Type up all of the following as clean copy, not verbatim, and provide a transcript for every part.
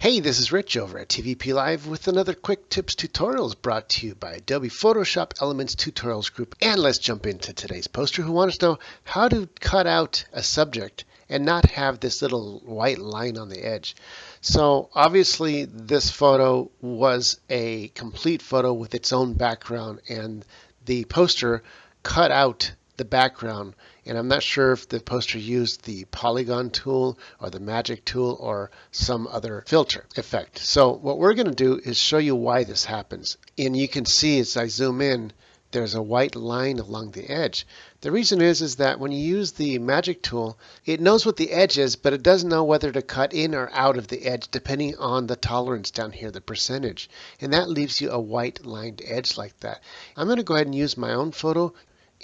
Hey, this is Rich over at TVP Live with another quick tips tutorials brought to you by Adobe Photoshop Elements Tutorials Group. And let's jump into today's poster who wants to know how to cut out a subject and not have this little white line on the edge. So obviously this photo was a complete photo with its own background, and the poster cut out the background, and I'm not sure if the poster used the polygon tool or the magic tool or some other filter effect. So what we're going to do is show you why this happens. And you can see as I zoom in, there's a white line along the edge. The reason is that when you use the magic tool, it knows what the edge is, but it doesn't know whether to cut in or out of the edge depending on the tolerance down here, the percentage. And that leaves you a white lined edge like that. I'm going to go ahead and use my own photo.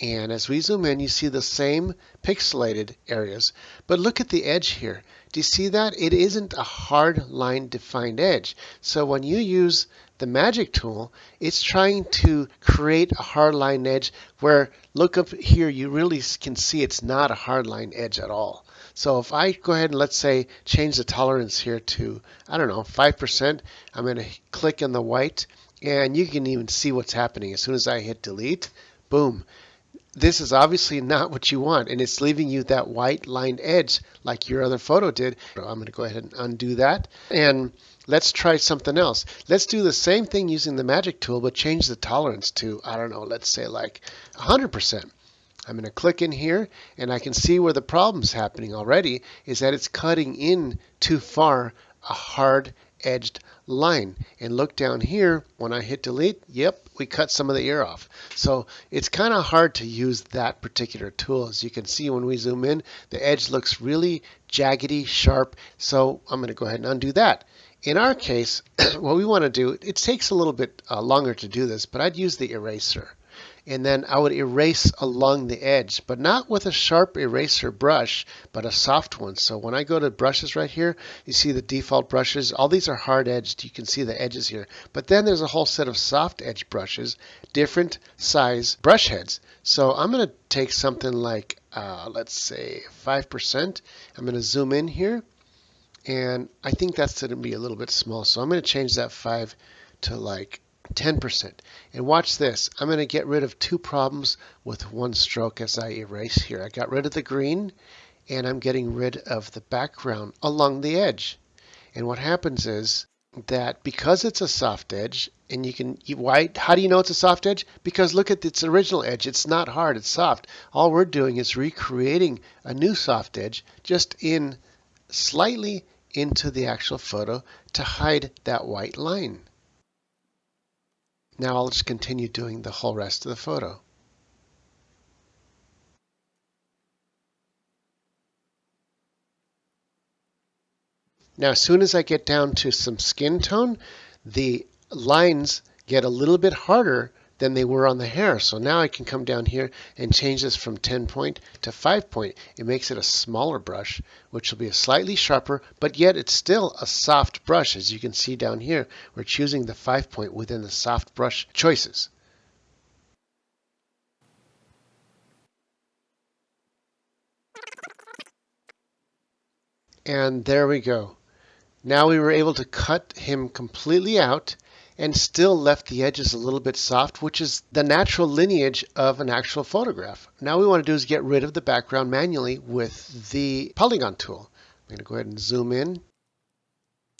And as we zoom in, you see the same pixelated areas, but look at the edge here. Do you see that? It isn't a hard line defined edge. So when you use the magic tool, it's trying to create a hard line edge where, look up here, you really can see it's not a hard line edge at all. So if I go ahead and let's say change the tolerance here to, I don't know, 5%, I'm going to click on the white, and you can even see what's happening. As soon as I hit delete, boom. This is obviously not what you want, and it's leaving you that white lined edge like your other photo did. So I'm going to go ahead and undo that, and let's try something else. Let's do the same thing using the magic tool, but change the tolerance to, I don't know, let's say like 100%. I'm going to click in here, and I can see where the problem's happening already is that it's cutting in too far a hard edged line. And look down here, when I hit delete, yep, we cut some of the ear off. So it's kind of hard to use that particular tool. As you can see when we zoom in, the edge looks really jaggedy, sharp. So I'm going to go ahead and undo that. In our case, what we want to do, it takes a little bit longer to do this, but I'd use the eraser. And then I would erase along the edge, but not with a sharp eraser brush, but a soft one. So when I go to brushes right here, you see the default brushes. All these are hard edged. You can see the edges here. But then there's a whole set of soft edge brushes, different size brush heads. So I'm going to take something like, let's say 5%. I'm going to zoom in here, and I think that's going to be a little bit small. So I'm going to change that 5 to like 10%. And watch this. I'm going to get rid of two problems with one stroke as I erase here. I got rid of the green, and I'm getting rid of the background along the edge. And what happens is that because it's a soft edge, and how do you know it's a soft edge? Because look at its original edge. It's not hard, it's soft. All we're doing is recreating a new soft edge just in slightly into the actual photo to hide that white line. Now I'll just continue doing the whole rest of the photo. Now as soon as I get down to some skin tone, the lines get a little bit harder than they were on the hair. So now I can come down here and change this from 10 point to 5 point. It makes it a smaller brush, which will be a slightly sharper, but yet it's still a soft brush. As you can see down here, we're choosing the 5 point within the soft brush choices. And there we go. Now we were able to cut him completely out and still left the edges a little bit soft, which is the natural lineage of an actual photograph. Now what we want to do is get rid of the background manually with the polygon tool. I'm going to go ahead and zoom in.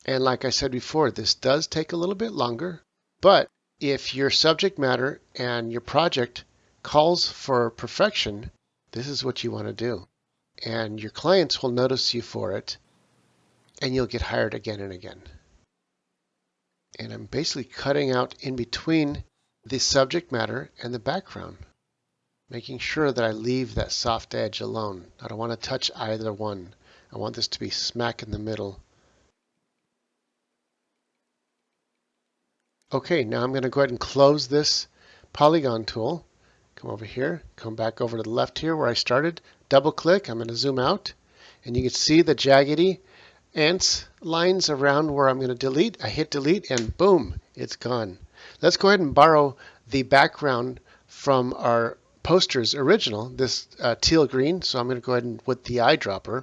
And like I said before, this does take a little bit longer, but if your subject matter and your project calls for perfection, this is what you want to do. And your clients will notice you for it, and you'll get hired again and again. And I'm basically cutting out in between the subject matter and the background, making sure that I leave that soft edge alone. I don't want to touch either one. I want this to be smack in the middle. Okay, now I'm going to go ahead and close this polygon tool. Come over here, come back over to the left here where I started, double click, I'm going to zoom out, and you can see the jaggedy ants lines around where I'm going to delete. I hit delete and boom, it's gone. Let's go ahead and borrow the background from our poster's original, this teal green. So I'm going to go ahead and with the eyedropper,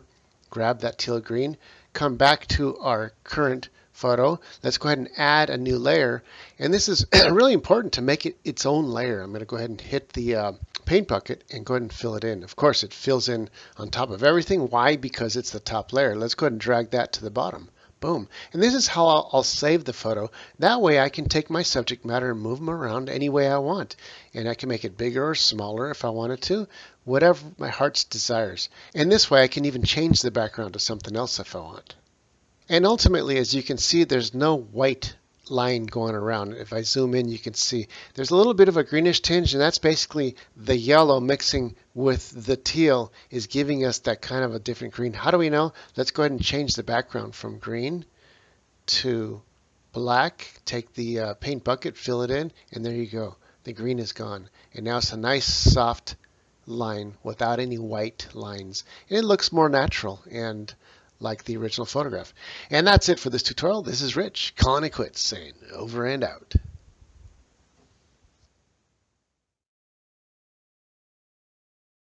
grab that teal green, come back to our current photo. Let's go ahead and add a new layer. And this is really important to make it its own layer. I'm going to go ahead and hit the paint bucket and go ahead and fill it in. Of course, it fills in on top of everything. Why? Because it's the top layer. Let's go ahead and drag that to the bottom. Boom. And this is how I'll save the photo. That way I can take my subject matter and move them around any way I want. And I can make it bigger or smaller if I wanted to, whatever my heart's desires. And this way I can even change the background to something else if I want. And ultimately, as you can see, there's no white line going around. If I zoom in, you can see there's a little bit of a greenish tinge, and that's basically the yellow mixing with the teal is giving us that kind of a different green. How do we know? Let's go ahead and change the background from green to black. Take the paint bucket, fill it in, and there you go. The green is gone. And now it's a nice soft line without any white lines. And it looks more natural and like the original photograph. And that's it for this tutorial. This is Rich, calling it quits, saying over and out.